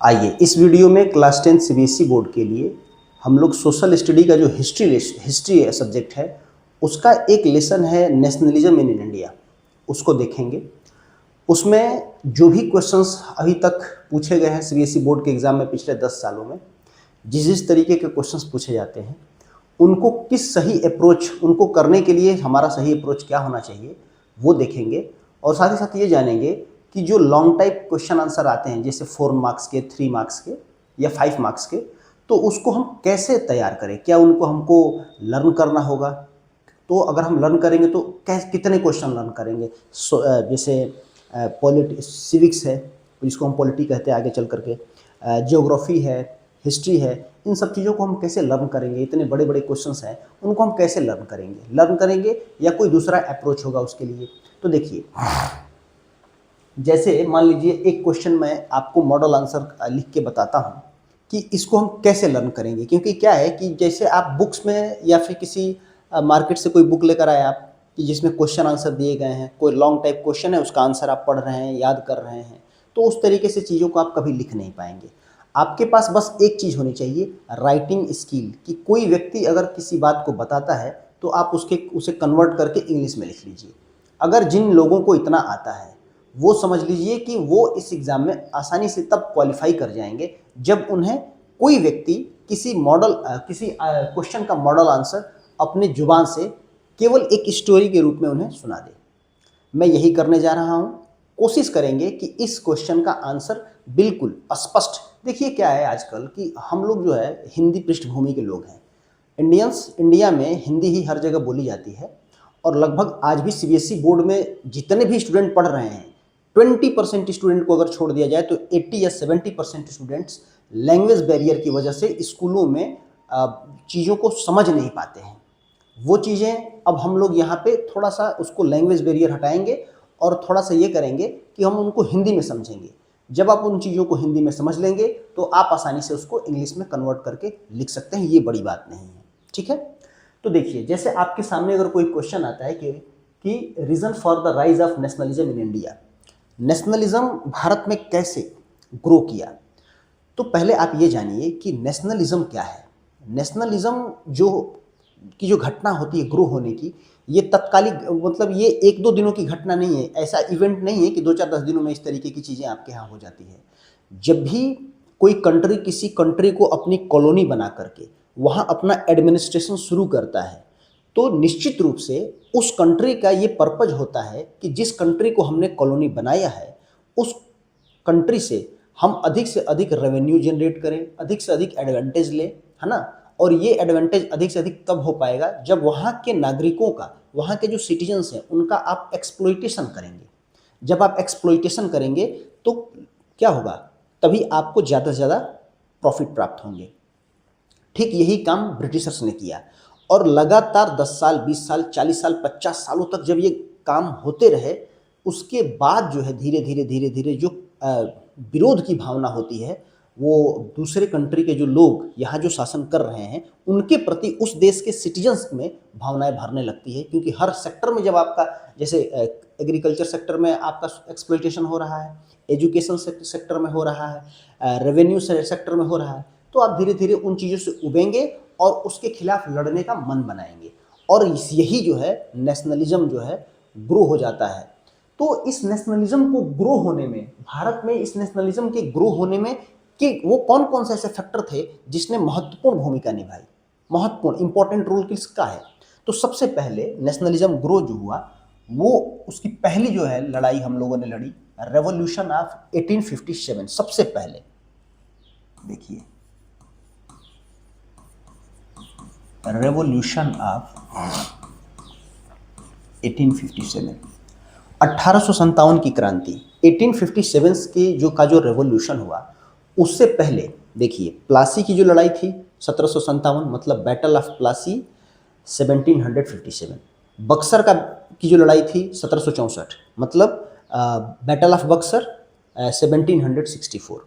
आइए इस वीडियो में क्लास 10 सीबीएसई बोर्ड के लिए हम लोग सोशल स्टडी का जो हिस्ट्री सब्जेक्ट है उसका एक लेसन है नेशनलिज्म इन इंडिया, उसको देखेंगे। उसमें जो भी क्वेश्चंस अभी तक पूछे गए हैं सीबीएसई बोर्ड के एग्ज़ाम में पिछले 10 सालों में, जिस तरीके के क्वेश्चंस पूछे जाते हैं उनको किस सही अप्रोच, उनको करने के लिए हमारा सही अप्रोच क्या होना चाहिए वो देखेंगे। और साथ ही साथ ये जानेंगे कि जो लॉन्ग टाइप क्वेश्चन आंसर आते हैं जैसे 4 मार्क्स के, 3 मार्क्स के या 5 मार्क्स के, तो उसको हम कैसे तैयार करें। क्या उनको हमको लर्न करना होगा? तो अगर हम लर्न करेंगे तो कितने क्वेश्चन लर्न करेंगे। जैसे सिविक्स है जिसको हम पॉलिटी कहते हैं आगे चल करके, जियोग्राफी है, हिस्ट्री है, इन सब चीज़ों को हम कैसे लर्न करेंगे। इतने बड़े बड़े क्वेश्चंस हैं, उनको हम कैसे लर्न करेंगे या कोई दूसरा अप्रोच होगा उसके लिए। तो देखिए, जैसे मान लीजिए एक क्वेश्चन मैं आपको मॉडल आंसर लिख के बताता हूँ कि इसको हम कैसे लर्न करेंगे। क्योंकि क्या है कि जैसे आप बुक्स में या फिर किसी मार्केट से कोई बुक लेकर आए आप कि जिसमें क्वेश्चन आंसर दिए गए हैं, कोई लॉन्ग टाइप क्वेश्चन है उसका आंसर आप पढ़ रहे हैं, याद कर रहे हैं, तो उस तरीके से चीज़ों को आप कभी लिख नहीं पाएंगे। आपके पास बस एक चीज़ होनी चाहिए, राइटिंग स्किल, कि कोई व्यक्ति अगर किसी बात को बताता है तो आप उसे कन्वर्ट करके इंग्लिश में लिख लीजिए। अगर जिन लोगों को इतना आता है वो समझ लीजिए कि वो इस एग्ज़ाम में आसानी से तब क्वालिफाई कर जाएंगे जब उन्हें कोई व्यक्ति किसी क्वेश्चन का मॉडल आंसर अपने जुबान से केवल एक स्टोरी के रूप में उन्हें सुना दे। मैं यही करने जा रहा हूँ। कोशिश करेंगे कि इस क्वेश्चन का आंसर बिल्कुल स्पष्ट। देखिए क्या है आजकल कि हम लोग जो है हिंदी पृष्ठभूमि के लोग हैं। इंडिया में हिंदी ही हर जगह बोली जाती है और लगभग आज भी सीबीएसई बोर्ड में जितने भी स्टूडेंट पढ़ रहे हैं 20% स्टूडेंट को अगर छोड़ दिया जाए तो 80 या 70% स्टूडेंट्स लैंग्वेज बैरियर की वजह से स्कूलों में चीज़ों को समझ नहीं पाते हैं। वो चीज़ें अब हम लोग यहाँ पे थोड़ा सा उसको लैंग्वेज बैरियर हटाएंगे और थोड़ा सा ये करेंगे कि हम उनको हिंदी में समझेंगे। जब आप उन चीज़ों को हिंदी में समझ लेंगे तो आप आसानी से उसको इंग्लिश में कन्वर्ट करके लिख सकते हैं, ये बड़ी बात नहीं है। ठीक है, तो देखिए जैसे आपके सामने अगर कोई क्वेश्चन आता है कि reason for the rise of nationalism in India, nationalism Bharat में कैसे ग्रो किया, तो पहले आप ये जानिए कि नेशनलिज्म क्या है। नेशनलिज्म जो घटना होती है ग्रो होने की, ये तत्कालिक, मतलब ये 1-2 दिनों की घटना नहीं है। ऐसा इवेंट नहीं है कि 2-4-10 दिनों में इस तरीके की चीज़ें आपके यहाँ हो जाती है। जब भी कोई कंट्री किसी कंट्री को अपनी कॉलोनी बना करके वहाँ अपना एडमिनिस्ट्रेशन शुरू करता है तो निश्चित रूप से उस कंट्री का ये पर्पज होता है कि जिस कंट्री को हमने कॉलोनी बनाया है उस कंट्री से हम अधिक से अधिक रेवेन्यू जनरेट करें, अधिक से अधिक एडवांटेज लें, है ना। और ये एडवांटेज अधिक से अधिक तब हो पाएगा जब वहाँ के नागरिकों का, वहाँ के जो सिटीजन्स हैं उनका आप एक्सप्लॉइटेशन करेंगे। जब आप एक्सप्लॉइटेशन करेंगे तो क्या होगा, तभी आपको ज़्यादा से ज़्यादा प्रॉफिट प्राप्त होंगे। ठीक यही काम ब्रिटिशर्स ने किया और लगातार 10 साल, 20 साल, 40 साल, 50 सालों तक जब ये काम होते रहे, उसके बाद जो है धीरे धीरे जो विरोध की भावना होती है वो दूसरे कंट्री के जो लोग यहाँ जो शासन कर रहे हैं उनके प्रति उस देश के सिटीजन्स में भावनाएं भरने लगती है। क्योंकि हर सेक्टर में जब आपका, जैसे एग्रीकल्चर सेक्टर में आपका एक्सप्लॉइटेशन हो रहा है, एजुकेशन सेक्टर में हो रहा है, रेवेन्यू सेक्टर में हो रहा है, तो आप धीरे धीरे उन चीज़ों से उबेंगे और उसके खिलाफ लड़ने का मन बनाएंगे और यही जो है नेशनलिज्म जो है ग्रो हो जाता है। तो इस नेशनलिज्म को ग्रो होने में, भारत में इस नेशनलिज्म के ग्रो होने में कि वो कौन कौन से ऐसे फैक्टर थे जिसने महत्वपूर्ण भूमिका निभाई, महत्वपूर्ण इंपॉर्टेंट रोल किसका है। तो सबसे पहले नेशनलिज्म ग्रो जो हुआ वो, उसकी पहली जो है लड़ाई हम लोगों ने लड़ी रेवोल्यूशन ऑफ 1857। सबसे पहले देखिए रेवोल्यूशन ऑफ 1857, 1857 की क्रांति। 1857 की जो रेवोल्यूशन हुआ उससे पहले देखिए प्लासी की जो लड़ाई थी 1757, मतलब बैटल ऑफ प्लासी 1757। बक्सर की जो लड़ाई थी 1764, मतलब बैटल ऑफ बक्सर 1764।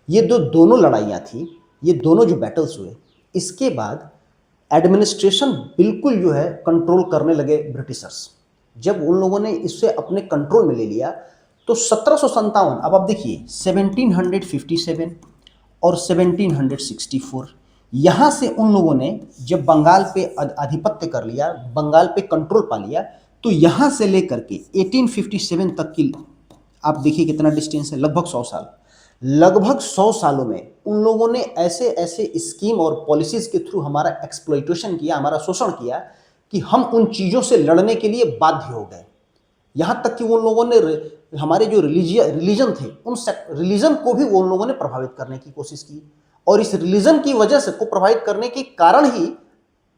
ये दोनों लड़ाइयाँ थी, ये दोनों जो बैटल्स हुए, इसके बाद एडमिनिस्ट्रेशन बिल्कुल जो है कंट्रोल करने लगे ब्रिटिशर्स। जब उन लोगों ने इससे अपने कंट्रोल में ले लिया तो 1757, अब आप देखिए 1757, और 1764। यहाँ से उन लोगों ने जब बंगाल पे आधिपत्य कर लिया, बंगाल पे कंट्रोल पा लिया, तो यहाँ से लेकर के 1857 तक की आप देखिए कितना डिस्टेंस है, लगभग 100 साल। लगभग 100 सालों में उन लोगों ने ऐसे ऐसे स्कीम और पॉलिसीज के थ्रू हमारा एक्सप्लॉइटेशन किया, हमारा शोषण किया कि हम उन चीज़ों से लड़ने के लिए बाध्य हो गए। यहाँ तक कि उन लोगों ने हमारे जो रिलीजन थे, उन रिलीजन को भी उन लोगों ने प्रभावित करने की कोशिश की, और इस रिलीजन की वजह से को प्रभावित करने के कारण ही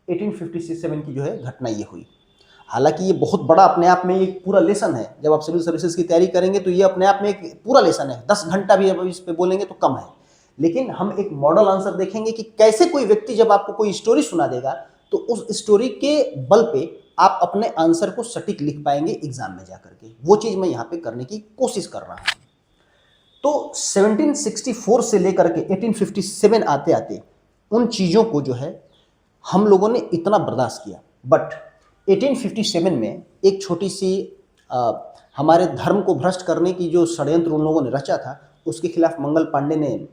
1857 की जो है घटना ये हुई। हालांकि ये बहुत बड़ा अपने आप में एक पूरा लेसन है, जब आप सिविल सर्विसेज की तैयारी करेंगे तो ये अपने आप में एक पूरा लेसन है, 10 घंटा भी अब इस पे बोलेंगे तो कम है। लेकिन हम एक मॉडल आंसर देखेंगे कि कैसे कोई व्यक्ति जब आपको कोई स्टोरी सुना देगा तो उस स्टोरी के बल पे आप अपने आंसर को सटीक लिख पाएंगे एग्जाम में जाकर के। वो चीज मैं यहाँ पे करने की कोशिश कर रहा हूँ। तो 1764 से लेकर के 1857 आते आते उन चीज़ों को जो है हम लोगों ने इतना बर्दाश्त किया, बट 1857 में एक छोटी सी हमारे धर्म को भ्रष्ट करने की जो षड्यंत्र उन लोगों ने रचा था, उसके खिलाफ मंगल पांडे ने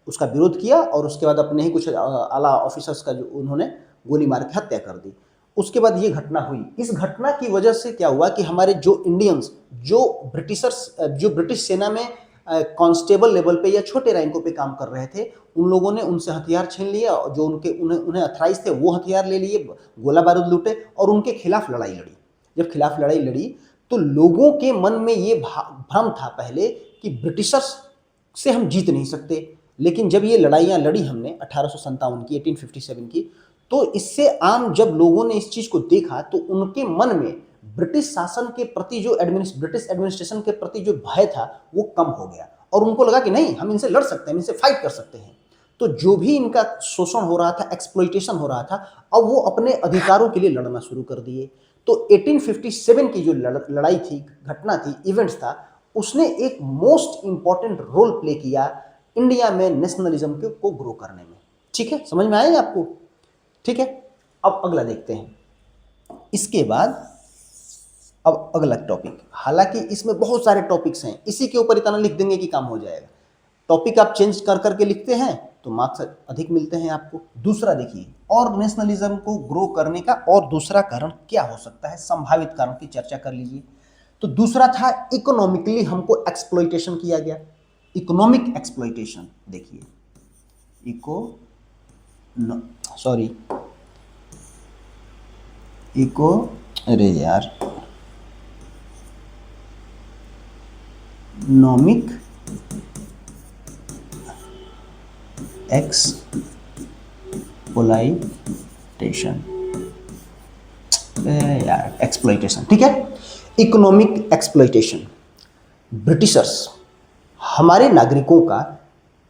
उसका विरोध किया, और उसके बाद अपने ही कुछ आला ऑफिसर्स का जो उन्होंने गोली मार के हत्या कर दी। उसके बाद ये घटना हुई। इस घटना की वजह से क्या हुआ कि हमारे जो इंडियंस, जो ब्रिटिश सेना में कांस्टेबल लेवल पे या छोटे रैंकों पे काम कर रहे थे, उन लोगों ने उनसे हथियार छीन लिया, और जो उन्हें अथराइज थे वो हथियार ले लिए, गोला बारूद लूटे और उनके खिलाफ लड़ाई लड़ी। जब खिलाफ लड़ाई लड़ी तो लोगों के मन में ये भ्रम था पहले कि ब्रिटिशर्स से हम जीत नहीं सकते। लेकिन जब ये लड़ाइयाँ लड़ी हमने 1857 की, 1857 की, तो इससे आम जब लोगों ने इस चीज़ को देखा तो उनके मन में ब्रिटिश शासन के प्रति जो ब्रिटिश एडमिनिस्ट्रेशन के प्रति जो भय था वो कम हो गया, और उनको लगा कि नहीं, हम इनसे लड़ सकते हैं, इनसे फाइट कर सकते हैं। तो जो भी इनका शोषण हो रहा था, एक्सप्लॉइटेशन हो रहा था, अब वो अपने अधिकारों के लिए लड़ना शुरू कर दिए। तो 1857 की जो लड़ाई थी, घटना थी, इवेंट्स था, उसने एक मोस्ट इंपॉर्टेंट रोल प्ले किया इंडिया में नेशनलिज्म को ग्रो करने में। ठीक है, समझ में आएगा आपको? ठीक है, अब अगला देखते हैं। इसके बाद अब अगला टॉपिक, हालांकि इसमें बहुत सारे टॉपिक्स हैं, इसी के ऊपर इतना लिख देंगे कि काम हो जाएगा। टॉपिक आप चेंज कर करके लिखते हैं तो मार्क्स अधिक मिलते हैं आपको। दूसरा देखिए, और नेशनलिज्म को ग्रो करने का और दूसरा कारण क्या हो सकता है, संभावित कारण की चर्चा कर लीजिए। तो दूसरा था इकोनॉमिकली हमको एक्सप्लॉइटेशन किया गया। इकोनॉमिक एक्सप्लॉइटेशन देखिए, इकोनॉमिक एक्सप्लॉइटेशन, एक्सप्लॉइटेशन, ठीक है। इकोनॉमिक एक्सप्लॉइटेशन, ब्रिटिशर्स हमारे नागरिकों का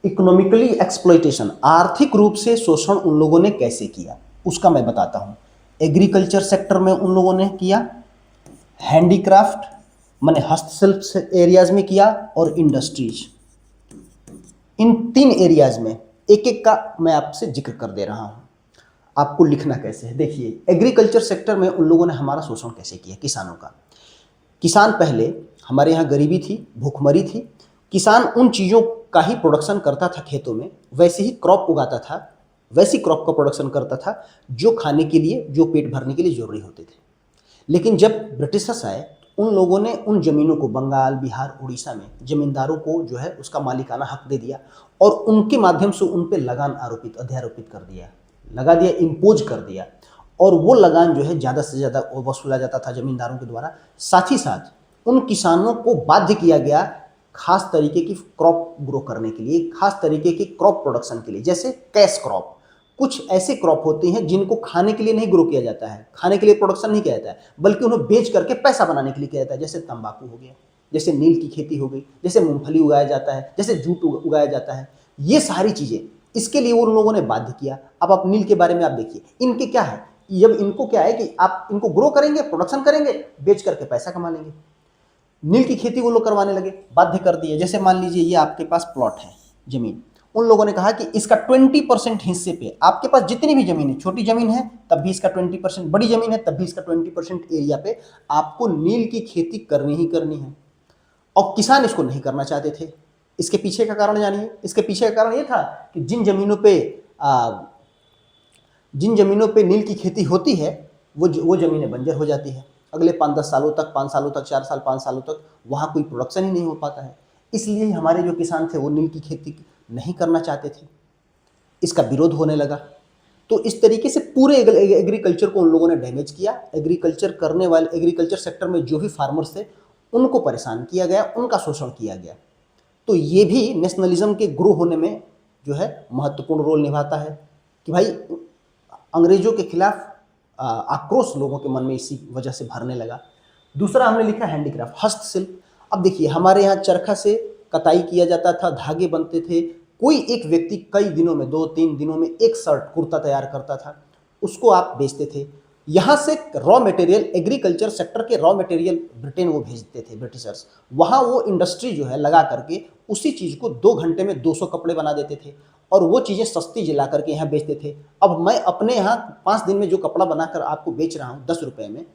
इकोनॉमिकली एक्सप्लॉइटेशन, आर्थिक रूप से शोषण उन लोगों ने कैसे किया उसका मैं बताता हूं। एग्रीकल्चर सेक्टर में उन लोगों ने किया, हैंडीक्राफ्ट माने हस्तशिल्प एरियाज में किया, और इंडस्ट्रीज, इन 3 एरियाज में एक एक का मैं आपसे जिक्र कर दे रहा हूं। आपको लिखना कैसे है, देखिए। एग्रीकल्चर सेक्टर में उन लोगों ने हमारा शोषण कैसे किया, किसानों का। किसान पहले हमारे यहाँ गरीबी थी, भूखमरी थी, किसान उन चीज़ों का ही प्रोडक्शन करता था खेतों में, वैसे ही क्रॉप उगाता था, वैसी क्रॉप का प्रोडक्शन करता था जो खाने के लिए, जो पेट भरने के लिए जरूरी होते थे। लेकिन जब ब्रिटिशर्स आए, उन लोगों ने उन जमीनों को बंगाल, बिहार, उड़ीसा में जमींदारों को जो है उसका मालिकाना हक दे दिया, और उनके माध्यम से उन पर लगान अध्यारोपित कर दिया, लगा दिया, इम्पोज कर दिया, और वो लगान जो है ज़्यादा से ज़्यादा वसूला जाता था जमींदारों के द्वारा। साथ ही साथ उन किसानों को बाध्य किया गया खास तरीके की क्रॉप ग्रो करने के लिए, खास तरीके की क्रॉप प्रोडक्शन के लिए, जैसे कैश क्रॉप। कुछ ऐसे क्रॉप होती हैं जिनको खाने के लिए नहीं ग्रो किया जाता है, खाने के लिए प्रोडक्शन नहीं किया जाता है, बल्कि उन्हें बेच करके पैसा बनाने के लिए किया जाता है। जैसे तंबाकू हो गया, जैसे नील की खेती हो गई, जैसे मूंगफली उगाया जाता है, जैसे जूट उगाया जाता है, ये सारी चीज़ें, इसके लिए उन लोगों ने बाध्य किया। अब आप नील के बारे में आप देखिए, इनके क्या है, जब इनको क्या है कि आप इनको ग्रो करेंगे, प्रोडक्शन करेंगे, बेच करके पैसा कमा लेंगे। नील की खेती वो लोग करवाने लगे, बाध्य कर दिए। जैसे मान लीजिए ये आपके पास प्लॉट है जमीन, उन लोगों ने कहा कि इसका 20% हिस्से पे, आपके पास जितनी भी जमीन है, छोटी जमीन है तब भी इसका 20%, बड़ी जमीन है तब भी इसका 20% एरिया पे आपको नील की खेती करनी ही करनी है। और किसान इसको नहीं करना चाहते थे, इसके पीछे का कारण जानिए। इसके पीछे का कारण ये था कि जिन जमीनों पे नील की खेती होती है वो ज़मीनें बंजर हो जाती है। अगले 5-10 सालों तक, 5 सालों तक, 4 साल 5 सालों तक वहाँ कोई प्रोडक्शन ही नहीं हो पाता है। इसलिए हमारे जो किसान थे वो नील की खेती नहीं करना चाहते थे, इसका विरोध होने लगा। तो इस तरीके से पूरे एग्रीकल्चर को उन लोगों ने डैमेज किया। एग्रीकल्चर सेक्टर में जो भी फार्मर्स थे उनको परेशान किया गया, उनका शोषण किया गया। तो ये भी नेशनलिज्म के ग्रो होने में जो है महत्वपूर्ण रोल निभाता है कि भाई अंग्रेजों के खिलाफ आक्रोश लोगों के मन में इसी वजह से भरने लगा। दूसरा हमने लिखा हैंडीक्राफ्ट, हस्तशिल्प। अब देखिए हमारे यहाँ चरखा से कताई किया जाता था, धागे बनते थे। कोई एक व्यक्ति कई दिनों में, 2-3 दिनों में एक शर्ट कुर्ता तैयार करता था, उसको आप बेचते थे। यहाँ से रॉ मटेरियल, एग्रीकल्चर सेक्टर के रॉ मटेरियल ब्रिटेन वो भेजते थे ब्रिटिशर्स। वहाँ वो इंडस्ट्री जो है लगा करके उसी चीज़ को 2 घंटे में 200 कपड़े बना देते थे और वो चीज़ें सस्ती जला करके यहाँ बेचते थे। अब मैं अपने यहाँ 5 दिन में जो कपड़ा बनाकर आपको बेच रहा हूँ 10 रुपये में,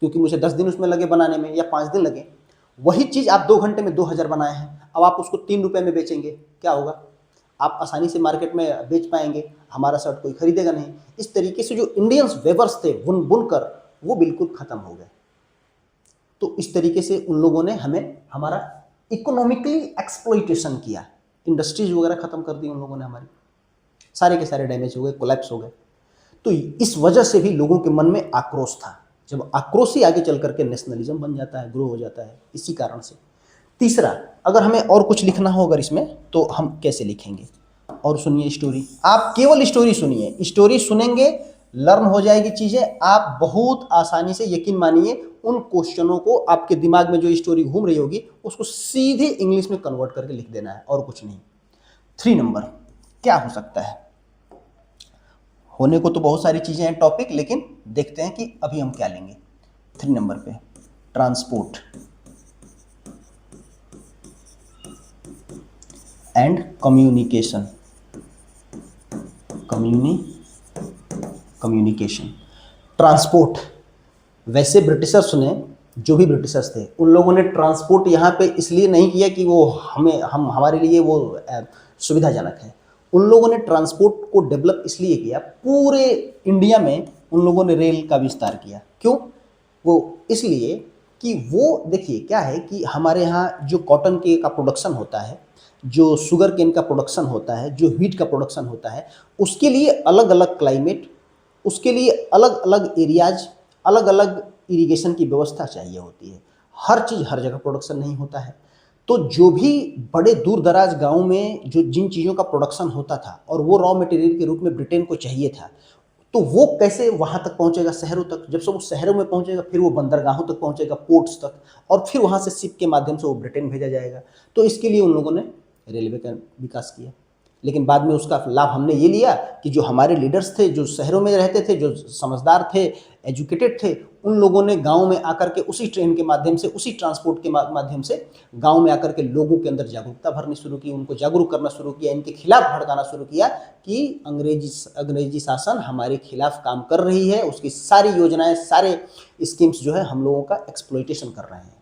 क्योंकि मुझे 10 दिन उसमें लगे बनाने में या 5 दिन लगे, वही चीज़ आप 2 घंटे में 2000 बनाए हैं, अब आप उसको 3 रुपये में बेचेंगे, क्या होगा? आप आसानी से मार्केट में बेच पाएंगे, हमारा शर्ट कोई खरीदेगा नहीं। इस तरीके से जो इंडियंस वेवर्स थे बुनकर वो बिल्कुल ख़त्म हो गए। तो इस तरीके से उन लोगों ने हमारा इकोनॉमिकली एक्सप्लॉइटेशन किया, इंडस्ट्रीज वगैरह ख़त्म कर दी उन लोगों ने, हमारी सारे के सारे डैमेज हो गए, कोलैप्स हो गए। तो इस वजह से भी लोगों के मन में आक्रोश था। जब आक्रोश ही आगे चल करके नेशनलिज्म बन जाता है, ग्रो हो जाता है, इसी कारण से। तीसरा, अगर हमें और कुछ लिखना हो अगर इसमें, तो हम कैसे लिखेंगे? और सुनिए स्टोरी, आप केवल स्टोरी सुनिए, स्टोरी सुनेंगे लर्न हो जाएगी चीज़ें। आप बहुत आसानी से, यकीन मानिए, उन क्वेश्चनों को आपके दिमाग में जो स्टोरी घूम रही होगी उसको सीधे इंग्लिश में कन्वर्ट करके लिख देना है और कुछ नहीं। 3 नंबर क्या हो सकता है? होने को तो बहुत सारी चीज़ें हैं टॉपिक, लेकिन देखते हैं कि अभी हम क्या लेंगे। 3 नंबर पे ट्रांसपोर्ट एंड कम्युनिकेशन। ट्रांसपोर्ट, वैसे ब्रिटिशर्स ने, जो भी ब्रिटिशर्स थे, उन लोगों ने ट्रांसपोर्ट यहाँ पे इसलिए नहीं किया कि वो हमारे लिए वो सुविधाजनक है। उन लोगों ने ट्रांसपोर्ट को डेवलप इसलिए किया, पूरे इंडिया में उन लोगों ने रेल का विस्तार किया। क्यों? वो इसलिए कि वो देखिए क्या है कि हमारे यहाँ जो कॉटन के का प्रोडक्शन होता है, जो शुगर केन का प्रोडक्शन होता है, जो व्हीट का प्रोडक्शन होता है, उसके लिए अलग अलग क्लाइमेट, उसके लिए अलग अलग एरियाज, अलग अलग इरिगेशन की व्यवस्था चाहिए होती है। हर चीज़ हर जगह प्रोडक्शन नहीं होता है। तो जो भी बड़े दूर दराज गाँव में जो जिन चीज़ों का प्रोडक्शन होता था और वो रॉ मटेरियल के रूप में ब्रिटेन को चाहिए था, तो वो कैसे वहाँ तक पहुँचेगा? शहरों तक। जब से वो शहरों में पहुँचेगा फिर वो बंदरगाहों तक पहुँचेगा, पोर्ट्स तक, और फिर वहाँ से शिप के माध्यम से वो ब्रिटेन भेजा जाएगा। तो इसके लिए उन लोगों ने रेलवे का विकास किया। लेकिन बाद में उसका लाभ हमने ये लिया कि जो हमारे लीडर्स थे, जो शहरों में रहते थे, जो समझदार थे, एजुकेटेड थे, उन लोगों ने गांव में आकर के उसी ट्रेन के माध्यम से, उसी ट्रांसपोर्ट के माध्यम से गांव में आकर के लोगों के अंदर जागरूकता भरनी शुरू की, उनको जागरूक करना शुरू किया, इनके खिलाफ भड़काना शुरू किया कि अंग्रेजी शासन हमारे खिलाफ काम कर रही है, उसकी सारी योजनाएं, सारे स्कीम्स जो है हम लोगों का एक्सप्लॉइटेशन कर रहे हैं।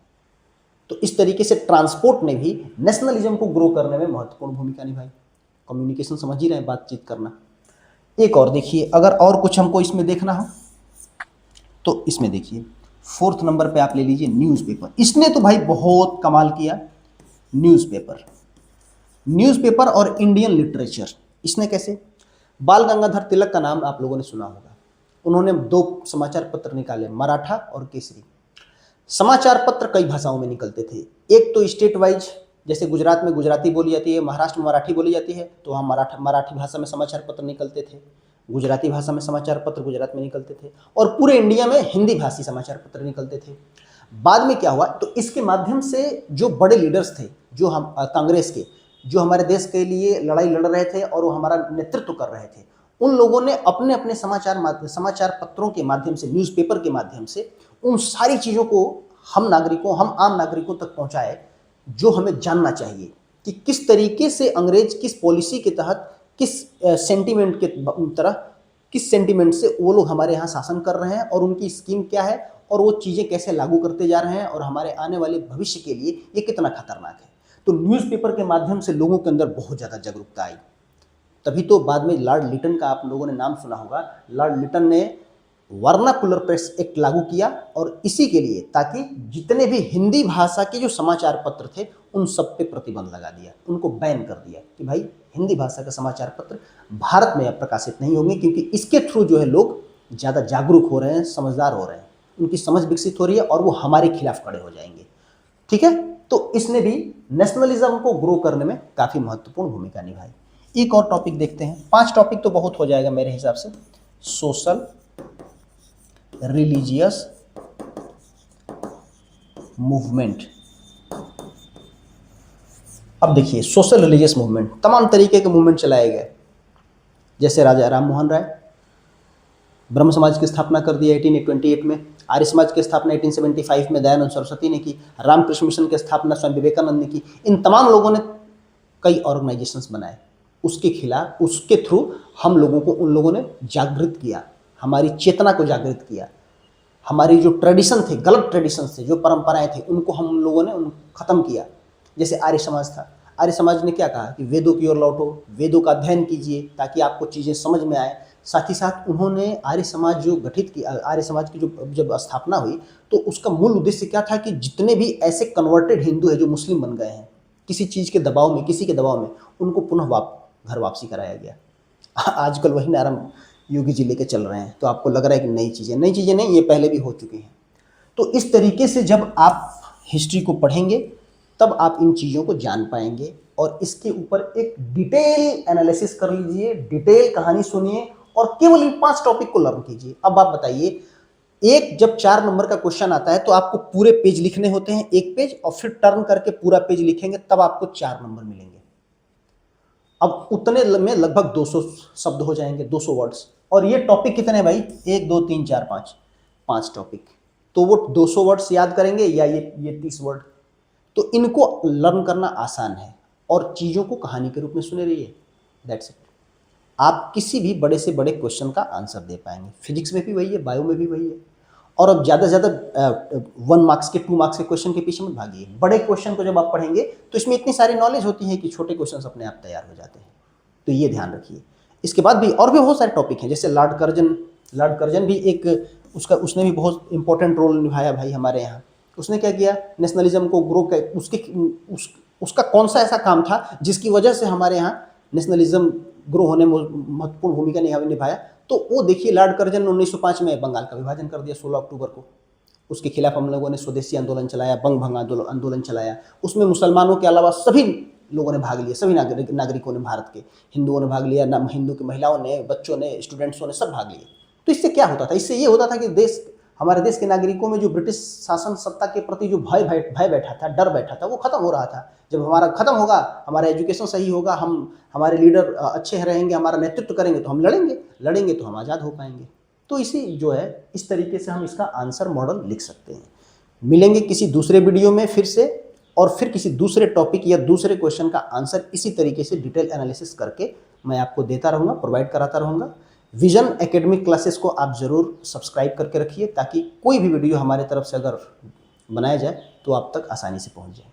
तो इस तरीके से ट्रांसपोर्ट ने भी नेशनलिज्म को ग्रो करने में महत्वपूर्ण भूमिका निभाई। कम्युनिकेशन समझ ही रहे हैं, बातचीत करना। एक और देखिए, अगर और कुछ हमको इसमें देखना हो तो इसमें देखिए 4th नंबर पे आप ले लीजिए न्यूज़पेपर। इसने तो भाई बहुत कमाल किया। न्यूज़पेपर और इंडियन लिटरेचर, इसने कैसे? बाल गंगाधर तिलक का नाम आप लोगों ने सुना होगा। उन्होंने 2 समाचार पत्र निकाले, मराठा और केसरी। समाचार पत्र कई भाषाओं में निकलते थे। एक तो स्टेट वाइज, जैसे गुजरात में गुजराती बोली जाती है, महाराष्ट्र में मराठी बोली जाती है, तो वहाँ मराठी भाषा में समाचार पत्र निकलते थे, गुजराती भाषा में समाचार पत्र गुजरात में निकलते थे, और पूरे इंडिया में हिंदी भाषी समाचार पत्र निकलते थे। बाद में क्या हुआ, तो इसके माध्यम से जो बड़े लीडर्स थे, जो हम कांग्रेस के, जो हमारे देश के लिए लड़ाई लड़ रहे थे और वो हमारा नेतृत्व कर रहे थे, उन लोगों ने अपने अपने समाचार पत्रों के माध्यम से, न्यूज़पेपर के माध्यम से उन सारी चीज़ों को हम आम नागरिकों तक पहुँचाए जो हमें जानना चाहिए कि किस तरीके से अंग्रेज किस पॉलिसी के तहत, किस सेंटिमेंट से वो लोग हमारे यहाँ शासन कर रहे हैं और उनकी स्कीम क्या है और वो चीज़ें कैसे लागू करते जा रहे हैं और हमारे आने वाले भविष्य के लिए ये कितना खतरनाक है। तो न्यूज़पेपर के माध्यम से लोगों के अंदर बहुत ज़्यादा जागरूकता आई। तभी तो बाद में लॉर्ड लिटन का आप लोगों ने नाम सुना होगा। लॉर्ड लिटन ने वर्नाकुलर प्रेस एक्ट लागू किया और इसी के लिए ताकि जितने भी हिंदी भाषा के जो समाचार पत्र थे उन सब पे प्रतिबंध लगा दिया, उनको बैन कर दिया कि भाई हिंदी भाषा का समाचार पत्र भारत में अब प्रकाशित नहीं होंगे, क्योंकि इसके थ्रू जो है लोग ज़्यादा जागरूक हो रहे हैं, समझदार हो रहे हैं, उनकी समझ विकसित हो रही है और वो हमारे खिलाफ खड़े हो जाएंगे। ठीक है, तो इसने भी नेशनलिज्म को ग्रो करने में काफ़ी महत्वपूर्ण भूमिका निभाई। एक और टॉपिक देखते हैं, 5 टॉपिक तो बहुत हो जाएगा मेरे हिसाब से। Social, religious movement. अब देखिए, सोशल रिलीजियस मूवमेंट, तमाम तरीके के मूवमेंट चलाए गए। जैसे राजा राम मोहन राय ब्रह्म समाज की स्थापना कर दी 1828 में, आर्य समाज की स्थापना 1875 में दयानंद सरस्वती ने की, रामकृष्ण मिशन की स्थापना स्वामी विवेकानंद ने की। इन तमाम लोगों ने कई ऑर्गेनाइजेशंस बनाए, उसके खिलाफ, उसके थ्रू हम लोगों को, उन लोगों ने जागृत किया, हमारी चेतना को जागृत किया। हमारी जो ट्रेडिशन थे, गलत ट्रेडिशन थे, जो परंपराएं थे, उनको हम लोगों ने ख़त्म किया। जैसे आर्य समाज था, आर्य समाज ने क्या कहा कि वेदों की ओर लौटो, वेदों का अध्ययन कीजिए ताकि आपको चीज़ें समझ में आए। साथ ही साथ उन्होंने आर्य समाज जो गठित की, आर्य समाज की जो जब स्थापना हुई तो उसका मूल उद्देश्य क्या था कि जितने भी ऐसे कन्वर्टेड हिंदू हैं जो मुस्लिम बन गए हैं किसी चीज़ के दबाव में, किसी के दबाव में, उनको पुनः घर वापसी कराया गया। आजकल वही नारायण योगी जी लेके चल रहे हैं, तो आपको लग रहा है कि नई चीज़ें नहीं, ये पहले भी हो चुकी हैं। तो इस तरीके से जब आप हिस्ट्री को पढ़ेंगे तब आप इन चीज़ों को जान पाएंगे और इसके ऊपर एक डिटेल एनालिसिस कर लीजिए, डिटेल कहानी सुनिए और केवल इन 5 टॉपिक को लर्न कीजिए। अब आप बताइए, जब 4 नंबर का क्वेश्चन आता है तो आपको पूरे पेज लिखने होते हैं, एक पेज, और फिर टर्न करके पूरा पेज लिखेंगे, तब आपको 4 नंबर मिलेंगे। अब उतने में लगभग 200 शब्द हो जाएंगे, 200 वर्ड्स। और ये टॉपिक कितने भाई? 1 2 3 4 5 टॉपिक। तो वो 200 वर्ड्स याद करेंगे या ये 30 वर्ड। तो इनको लर्न करना आसान है और चीज़ों को कहानी के रूप में सुने रहिए, दैट्स इट। आप किसी भी बड़े से बड़े क्वेश्चन का आंसर दे पाएंगे। फिजिक्स में भी वही है, बायो में भी वही है। और अब ज़्यादा से ज़्यादा 1 मार्क्स के, 2 मार्क्स के क्वेश्चन के पीछे मत भागिए। बड़े क्वेश्चन को जब आप पढ़ेंगे तो इसमें इतनी सारी नॉलेज होती है कि छोटे क्वेश्चन अपने आप तैयार हो जाते हैं। तो ये ध्यान रखिए। इसके बाद भी और भी बहुत सारे टॉपिक हैं, जैसे लॉर्ड कर्जन भी एक, उसने भी बहुत इंपॉर्टेंट रोल निभाया भाई हमारे यहाँ। उसने क्या किया, नेशनलिज्म को ग्रो कर, उसका कौन सा ऐसा काम था जिसकी वजह से हमारे यहाँ नेशनलिज्म ग्रो होने में महत्वपूर्ण भूमिका निभाया। तो वो देखिए, लॉर्ड कर्जन ने 1905 में बंगाल का विभाजन कर दिया 16 अक्टूबर को। उसके खिलाफ हम लोगों ने स्वदेशी आंदोलन चलाया, बंग भंग आंदोलन चलाया। उसमें मुसलमानों के अलावा सभी लोगों ने भाग लिया, सभी नागरिकों ने, भारत के हिंदुओं ने भाग लिया, हिंदू की महिलाओं ने, बच्चों ने, स्टूडेंट्सों ने, सब भाग लिए। तो इससे क्या होता था? इससे ये होता था कि हमारे देश के नागरिकों में जो ब्रिटिश शासन सत्ता के प्रति जो भय बैठा था, डर बैठा था, वो खत्म हो रहा था। जब हमारा खत्म होगा, हमारा एजुकेशन सही होगा, हमारे लीडर अच्छे रहेंगे, हमारा नेतृत्व करेंगे, तो हम लड़ेंगे तो हम आज़ाद हो पाएंगे। तो इसी जो है, इस तरीके से हम इसका आंसर मॉडल लिख सकते हैं। मिलेंगे किसी दूसरे वीडियो में फिर से, और फिर किसी दूसरे टॉपिक या दूसरे क्वेश्चन का आंसर इसी तरीके से डिटेल एनालिसिस करके मैं आपको देता रहूँगा, प्रोवाइड कराता रहूँगा। विजन एकेडमिक क्लासेस को आप ज़रूर सब्सक्राइब करके रखिए ताकि कोई भी वीडियो हमारे तरफ से अगर बनाया जाए तो आप तक आसानी से पहुँच जाए।